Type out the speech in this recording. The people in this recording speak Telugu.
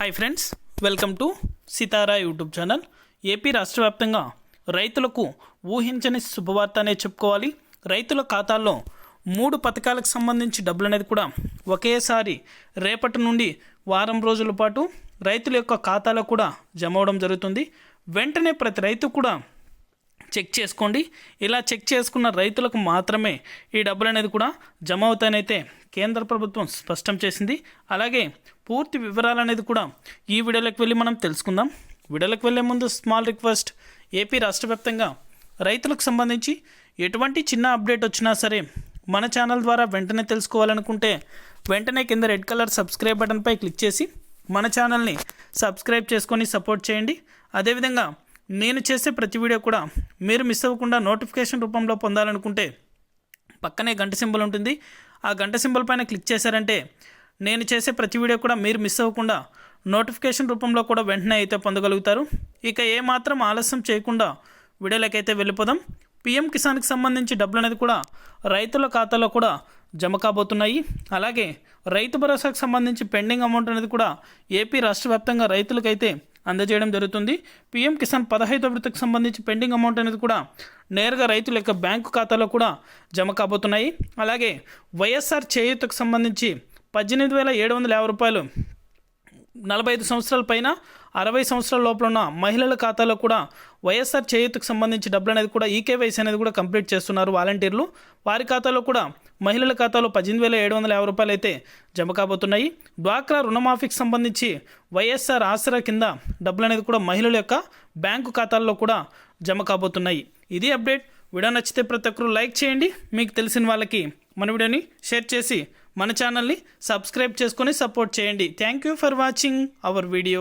Hi friends, welcome to Sitara YouTube channel. AP రాష్ట్ర వ్యాప్తంగా రైతులకు ఊహించని శుభవార్త అనేది చెప్పుకోవాలి. రైతుల ఖాతాల్లో 3 పథకాలకు సంబంధించి డబ్బులు అనేది కూడా ఒకేసారి రేపటి నుండి వారం రోజుల పాటు రైతుల యొక్క ఖాతాలో కూడా జమ అవడం జరుగుతుంది. వెంటనే ప్రతి రైతు కూడా చెక్ చేసుకోండి. ఇలా చెక్ చేసుకున్న రైతులకు మాత్రమే ఈ డబ్బులు అనేది కూడా జమ అవుతాయనైతే కేంద్ర ప్రభుత్వం స్పష్టం చేసింది. అలాగే పూర్తి వివరాలు అనేది కూడా ఈ వీడియోలోకి వెళ్ళి మనం తెలుసుకుందాం. వీడియోలోకి వెళ్ళే ముందు స్మాల్ రిక్వెస్ట్, ఏపీ రాష్ట్ర వ్యాప్తంగా రైతులకు సంబంధించి ఎటువంటి చిన్న అప్డేట్ వచ్చినా సరే మన ఛానల్ ద్వారా వెంటనే తెలుసుకోవాలనుకుంటే వెంటనే కింద రెడ్ కలర్ సబ్స్క్రైబ్ బటన్పై క్లిక్ చేసి మన ఛానల్ని సబ్స్క్రైబ్ చేసుకొని సపోర్ట్ చేయండి. అదేవిధంగా నేను చేసే ప్రతి వీడియో కూడా మీరు మిస్ అవ్వకుండా నోటిఫికేషన్ రూపంలో పొందాలనుకుంటే పక్కనే గంట సింబల్ ఉంటుంది. ఆ గంట సింబల్ పైన క్లిక్ చేశారంటే నేను చేసే ప్రతి వీడియో కూడా మీరు మిస్ అవ్వకుండా నోటిఫికేషన్ రూపంలో కూడా వెంటనే అయితే పొందగలుగుతారు. ఇక ఏమాత్రం ఆలస్యం చేయకుండా వీడియోలకైతే వెళ్ళిపోదాం. పీఎం కిసాన్కి సంబంధించి డబ్బులు అనేది కూడా రైతుల ఖాతాలో కూడా జమ కాబోతున్నాయి. అలాగే రైతు భరోసాకు సంబంధించి పెండింగ్ అమౌంట్ అనేది కూడా ఏపీ రాష్ట్ర వ్యాప్తంగా రైతులకైతే అందజేయడం జరుగుతుంది. పీఎం కిసాన్ 15వ విడతకు సంబంధించి పెండింగ్ అమౌంట్ అనేది కూడా నేరుగా రైతుల యొక్క బ్యాంకు ఖాతాలో కూడా జమ కాబోతున్నాయి. అలాగే వైఎస్ఆర్ చేయూతకు సంబంధించి 18,750 రూపాయలు 45 సంవత్సరాల పైన 60 సంవత్సరాల లోపల ఉన్న మహిళల ఖాతాలో కూడా వైఎస్ఆర్ చేయూతకు సంబంధించి డబ్బులు అనేది కూడా ఈకేవైసీ అనేది కూడా కంప్లీట్ చేస్తున్నారు వాలంటీర్లు. వారి ఖాతాలో కూడా మహిళల ఖాతాలో 18,750 రూపాయలు అయితే జమ కాబోతున్నాయి. డ్వాక్రా రుణమాఫీకి సంబంధించి వైఎస్ఆర్ ఆసరా కింద డబ్బులు అనేది కూడా మహిళల యొక్క బ్యాంకు ఖాతాల్లో కూడా జమ కాబోతున్నాయి. ఇది అప్డేట్. వీడియో నచ్చితే ప్రతి ఒక్కరు లైక్ చేయండి. మీకు తెలిసిన వాళ్ళకి మన వీడియోని షేర్ చేసి మన ఛానల్ని సబ్స్క్రైబ్ చేసుకొని సపోర్ట్ చేయండి. Thank you for watching our video.